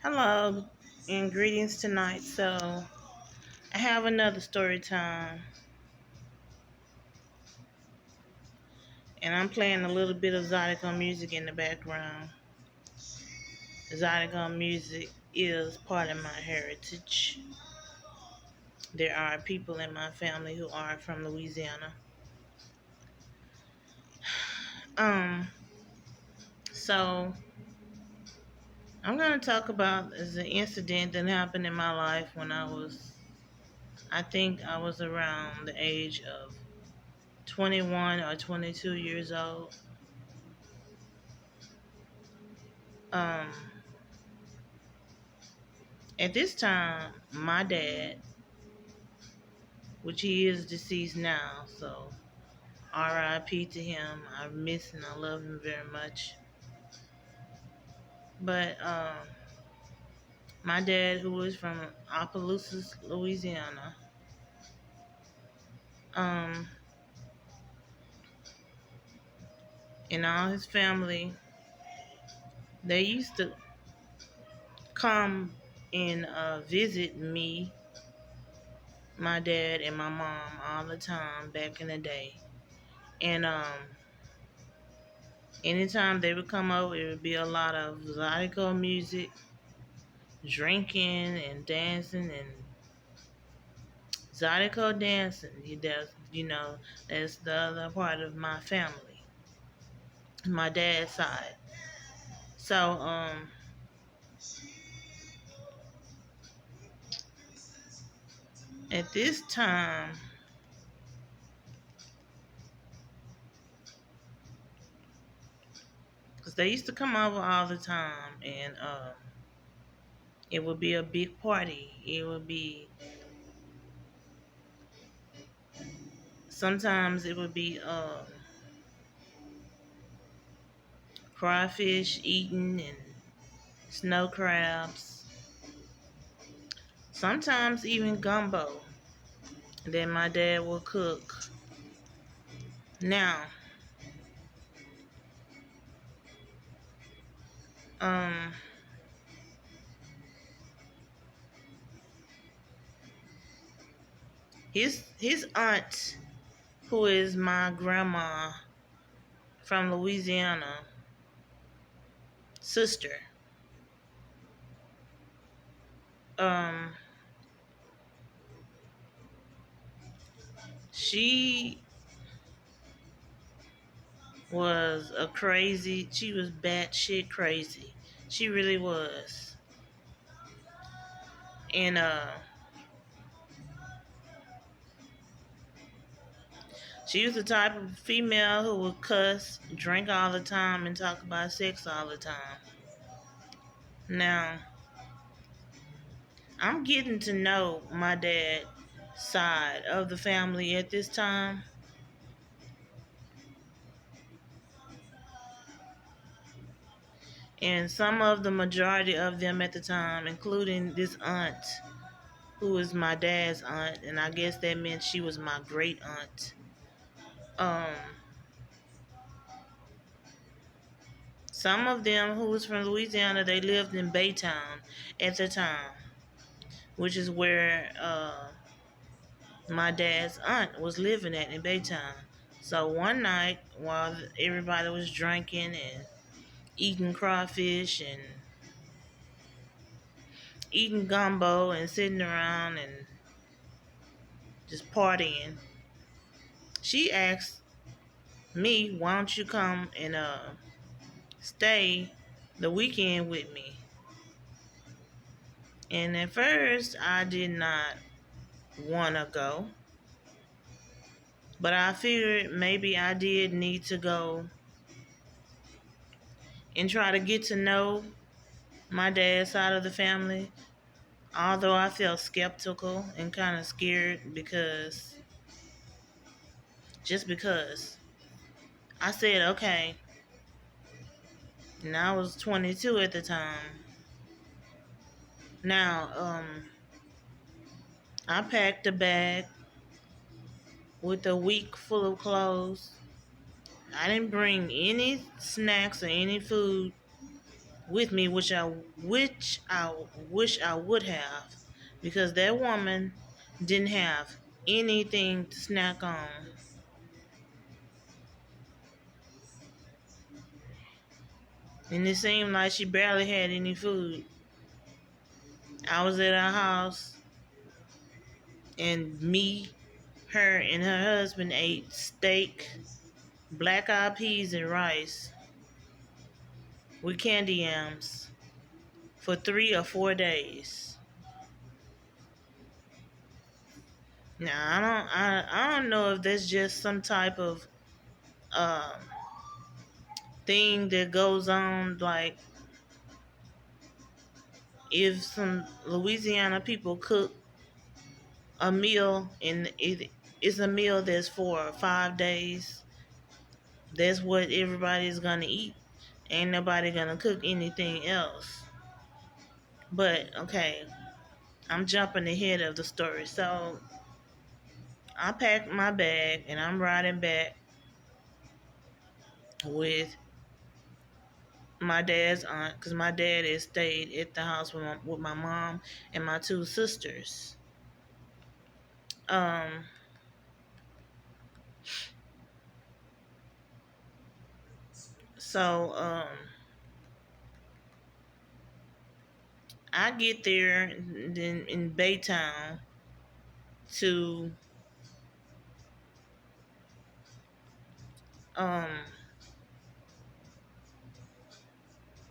Hello and greetings tonight. I have another story time and I'm playing a little bit of Zydeco music in the background. Zydeco music is part of my heritage. There are people in my family who are from Louisiana. Um, so I'm gonna talk about the incident that happened in my life when I think I was around the age of 21 or 22 years old. Um, At this time, my dad, which he is deceased now, so RIP to him. I miss and I love him very much. But my dad, who was from Opelousas, Louisiana, um, and all his family, they used to come and visit me, my dad, and my mom all the time back in the day. And anytime they would come over, it would be a lot of Zydeco music, drinking and dancing and Zydeco dancing. That's the other part of my family, my dad's side. So at this time, because they used to come over all the time, and it would be a big party. It would be sometimes it would be crawfish eating and snow crabs. Sometimes even gumbo that my dad will cook. Now, um, his aunt, who is my grandma from Louisiana, sister, um, she she was batshit crazy. She really was. And she was the type of female who would cuss, drink all the time, and talk about sex all the time. Now, I'm getting to know my dad's side of the family at this time. And some of the majority of them at the time, including this aunt, who is my dad's aunt, and I guess that meant she was my great aunt. Um, some of them who was from Louisiana, they lived in Baytown at the time, which is where my dad's aunt was living at in Baytown. So one night, while everybody was drinking and eating crawfish and eating gumbo and sitting around and just partying, she asked me, "Why don't you come and stay the weekend with me?" And at first, I did not want to go, but I figured maybe I did need to go and try to get to know my dad's side of the family. Although I felt skeptical and kind of scared because I said, okay, and I was 22 at the time. Now, I packed a bag with a week full of clothes. I didn't bring any snacks or any food with me, which I wish I would have, because that woman didn't have anything to snack on. And it seemed like she barely had any food. I was at our house, and me, her, and her husband ate steak, black eyed peas, and rice with candy yams for 3 or 4 days. Now I don't know if that's just some type of um, thing that goes on, like if some Louisiana people cook a meal and it's a meal that's for 5 days, that's what everybody's gonna eat. Ain't nobody gonna cook anything else. But okay, I'm jumping ahead of the story. So I packed my bag and I'm riding back with my dad's aunt, because my dad had stayed at the house with my mom and my two sisters. Um, so I get there in Baytown to um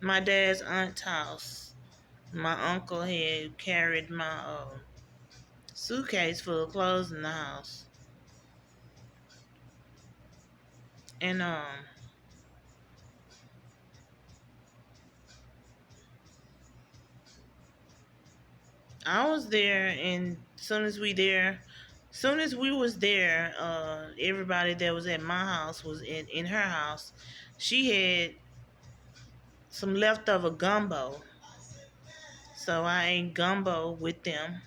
my dad's aunt's house. My uncle had carried my suitcase full of clothes in the house, and I was there, and soon as we was there, everybody that was at my house was in her house. She had some leftover gumbo, so I ate gumbo with them.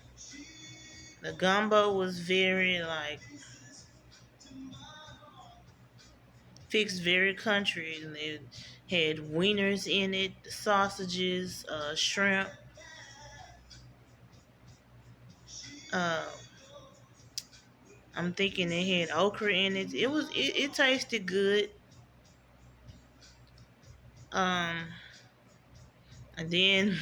The gumbo was very like fixed, very country, and it had wieners in it, sausages, shrimp. Uh, I'm thinking it had okra in it. It tasted good. Um, and then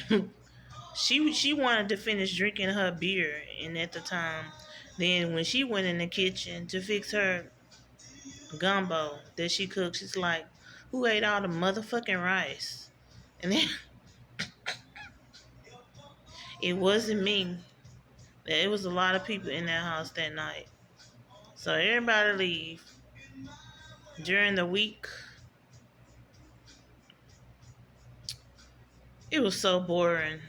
she wanted to finish drinking her beer, and at the time, then when she went in the kitchen to fix her gumbo that she cooked, she's like, "Who ate all the motherfucking rice?" And then it wasn't me. It was a lot of people in that house that night. So everybody leave. During the week, it was so boring.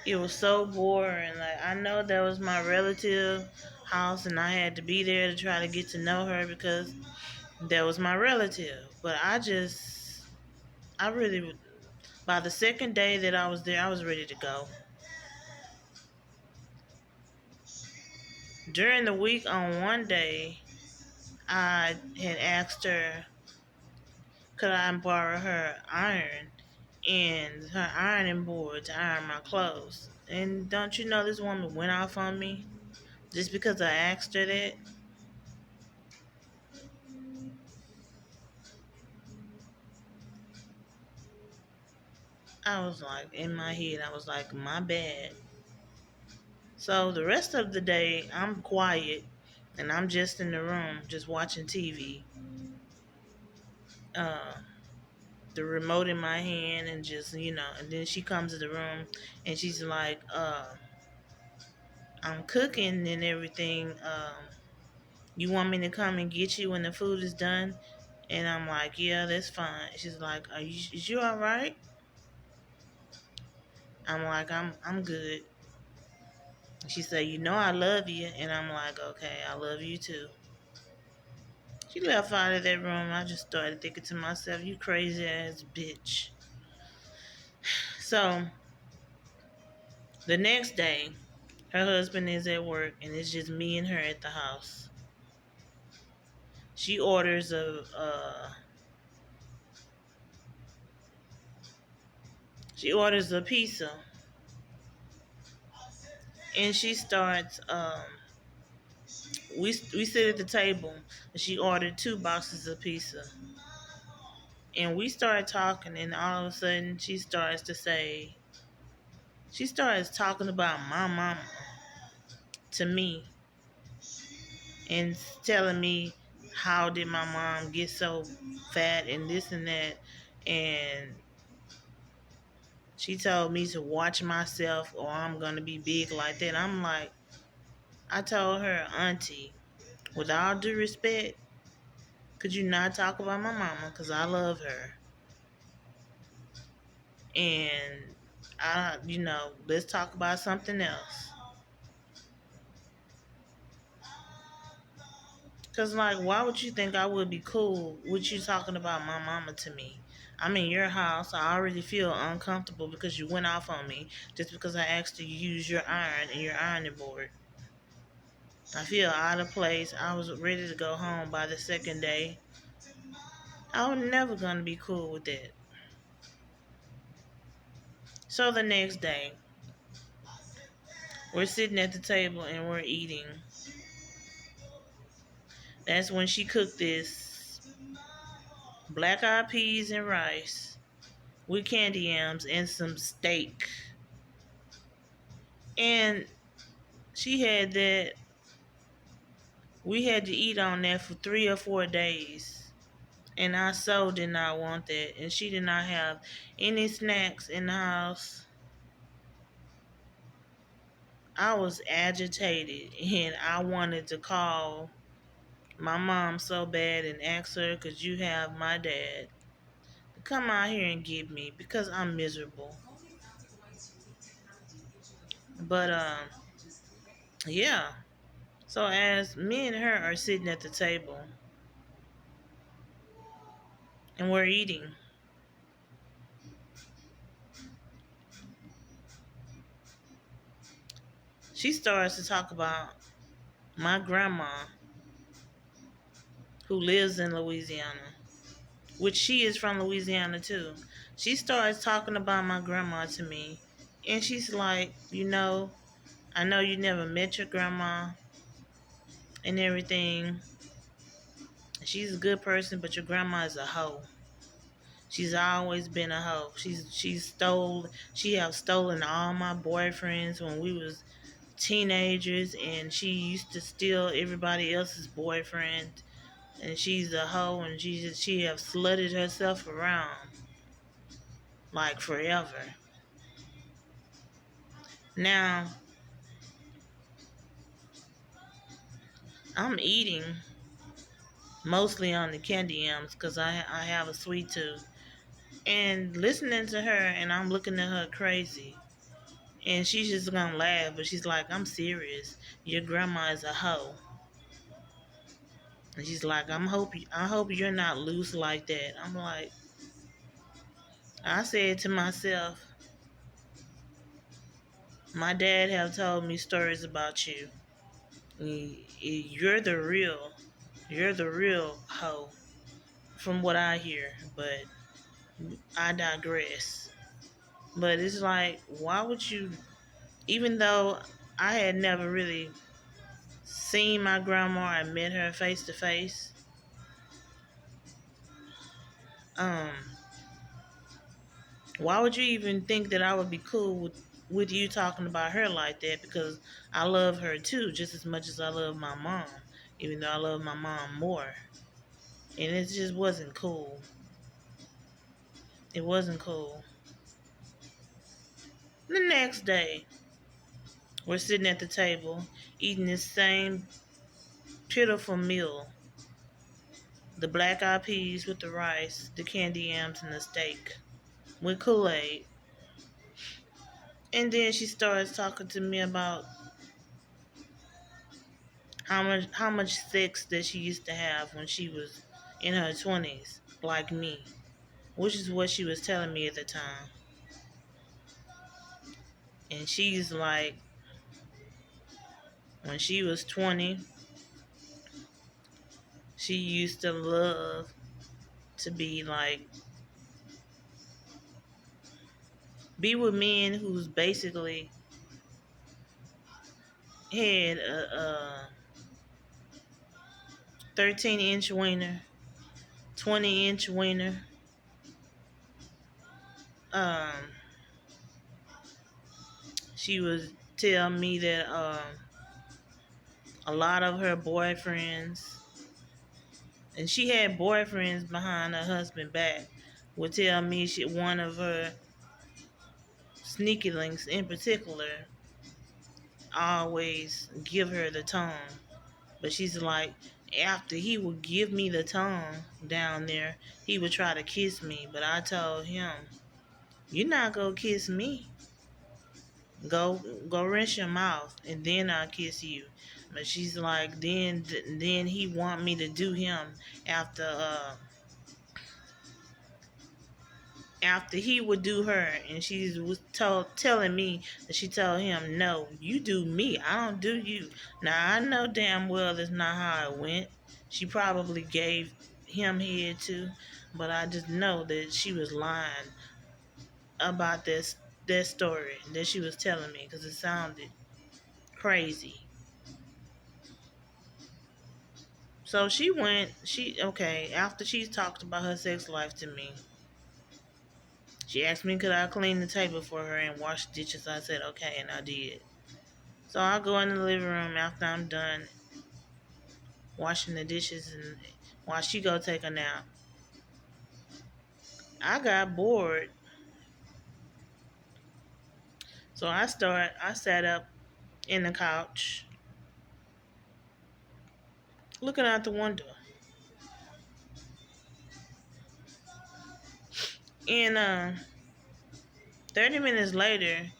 It was so boring. Like, I know that was my relative house and I had to be there to try to get to know her because that was my relative. But I really, by the second day that I was there, I was ready to go. During the week, on one day, I had asked her, could I borrow her iron and her ironing board to iron my clothes. And don't you know this woman went off on me just because I asked her that? I was like, in my head, I was like, my bad. So the rest of the day, I'm quiet and I'm just in the room, just watching TV. Uh, the remote in my hand, and just, and then she comes to the room and she's like, I'm cooking and everything. You want me to come and get you when the food is done? And I'm like, yeah, that's fine. She's like, is you all right? I'm like, I'm good. She said, I love you. And I'm like, okay, I love you too. She left out of that room. I just started thinking to myself, you crazy ass bitch. So the next day, her husband is at work and it's just me and her at the house. She orders She orders a pizza, and she starts. We sit at the table, and she ordered 2 boxes of pizza, and we started talking, and all of a sudden she starts talking about my mama to me, and telling me how did my mom get so fat and this and that, and she told me to watch myself or I'm gonna be big like that. I'm like, I told her, Auntie, with all due respect, could you not talk about my mama? Because I love her. And let's talk about something else. Because, like, why would you think I would be cool with you talking about my mama to me? I'm in your house. I already feel uncomfortable because you went off on me just because I asked you to use your iron and your ironing board. I feel out of place. I was ready to go home by the second day. I was never going to be cool with that. So the next day, we're sitting at the table and we're eating. That's when she cooked this black eyed peas and rice with candy yams and some steak. And she had that. We had to eat on that for 3 or 4 days. And I so did not want that. And she did not have any snacks in the house. I was agitated and I wanted to call my mom so bad and ask her, could you have my dad to come out here and get me because I'm miserable. But yeah. So as me and her are sitting at the table and we're eating, she starts to talk about my grandma who lives in Louisiana, which she is from Louisiana too. She starts talking about my grandma to me, and she's like, I know you never met your grandma and everything. She's a good person, but your grandma is a hoe. She's always been a hoe. She have stolen all my boyfriends when we was teenagers, and she used to steal everybody else's boyfriend. And she's a hoe, and she have slutted herself around like forever. Now I'm eating mostly on the candy yams because I have a sweet tooth, and listening to her, and I'm looking at her crazy. And she's just gonna laugh, but she's like, I'm serious. Your grandma is a hoe. And she's like, I hope you're not loose like that. I'm like, I said to myself, my dad have told me stories about you. You're the real hoe from what I hear, but I digress. But it's like, why would you, even though I had never really seen my grandma and met her face to face, um, why would you even think that I would be cool with you talking about her like that? Because I love her too, just as much as I love my mom, even though I love my mom more. And it just wasn't cool. It wasn't cool. The next day, we're sitting at the table eating this same pitiful meal, the black eyed peas with the rice, the candy yams, and the steak with Kool-Aid. And then she starts talking to me about how much sex that she used to have when she was in her 20s, like me, which is what she was telling me at the time. And she's like, when she was 20, she used to love to be like be with men who's basically had a 13-inch wiener, 20-inch wiener. Um, she would tell me that a lot of her boyfriends, and she had boyfriends behind her husband back, would tell me one of her sneaky links in particular always give her the tongue. But she's like, after he would give me the tongue down there, he would try to kiss me. But I told him, "You're not gonna kiss me. Go, go rinse your mouth, and then I'll kiss you." But she's like, then he want me to do him after after he would do her, and she was telling me that she told him, "No, you do me. I don't do you." Now I know damn well that's not how it went. She probably gave him head too, but I just know that she was lying about that story that she was telling me because it sounded crazy. So she went. She okay after she talked about her sex life to me. She asked me could I clean the table for her and wash the dishes. I said okay, and I did. So I go in the living room after I'm done washing the dishes and while she go take a nap. I got bored. So I sat up in the couch looking out the window. And 30 minutes later,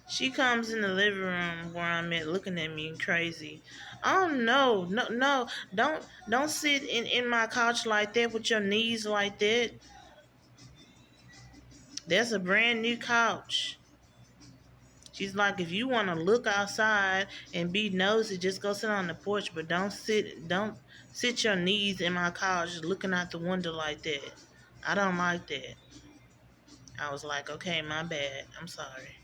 she comes in the living room where I'm at looking at me crazy. Oh no, no, no. Don't sit in my couch like that with your knees like that. That's a brand new couch. She's like, if you want to look outside and be nosy, just go sit on the porch, but don't sit your knees in my couch looking out the window like that. I don't like that. I was like, okay, my bad. I'm sorry.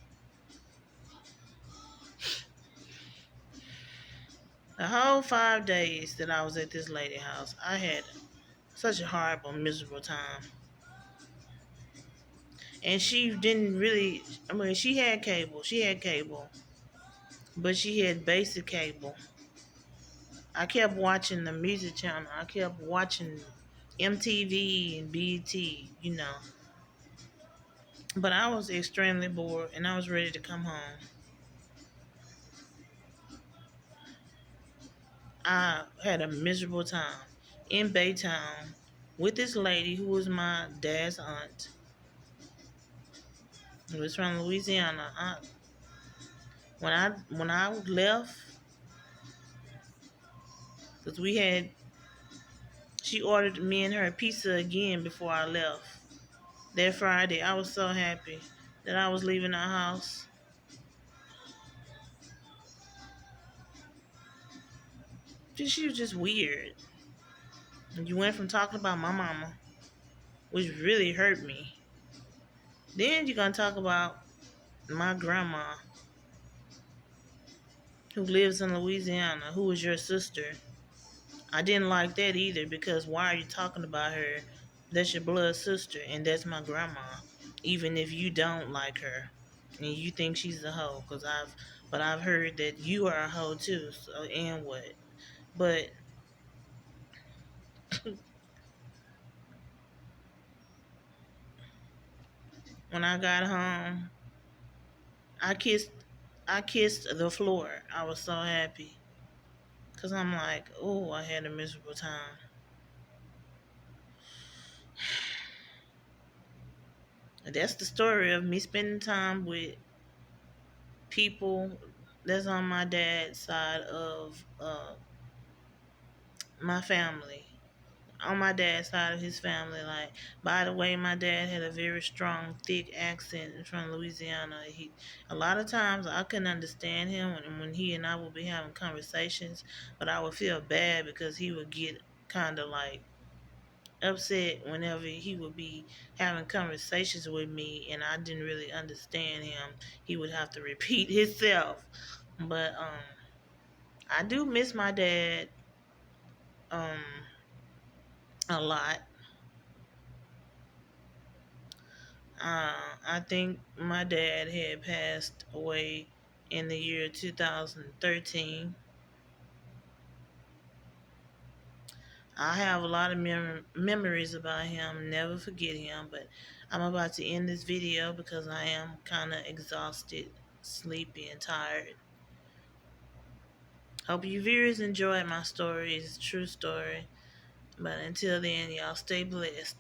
The whole 5 days that I was at this lady house, I had such a horrible, miserable time. And she didn't really, I mean, she had cable. She had cable. But she had basic cable. I kept watching the music channel. I kept watching MTV and BET. But I was extremely bored and I was ready to come home. I had a miserable time in Baytown with this lady who was my dad's aunt. Who was from Louisiana. When I left, because she ordered me and her pizza again before I left. That Friday, I was so happy that I was leaving our house. She was just weird. And you went from talking about my mama, which really hurt me. Then you're going to talk about my grandma, who lives in Louisiana, who was your sister. I didn't like that either because why are you talking about her? That's your blood sister, and that's my grandma. Even if you don't like her and you think she's a hoe, but I've heard that you are a hoe too. So and what? But when I got home, I kissed I kissed the floor. I was so happy because I'm like, oh, I had a miserable time. And that's the story of me spending time with people that's on my dad's side of my family. On my dad's side of his family, like, by the way, my dad had a very strong, thick accent from Louisiana. A lot of times I couldn't understand him when he and I would be having conversations, but I would feel bad because he would get kind of like upset whenever he would be having conversations with me and I didn't really understand him. He would have to repeat himself. But I do miss my dad um a lot. I think my dad had passed away in the year 2013. I have a lot of memories about him, never forget him, but I'm about to end this video because I am kind of exhausted, sleepy, and tired. Hope you viewers enjoyed my story. It's a true story. But until then, y'all stay blessed.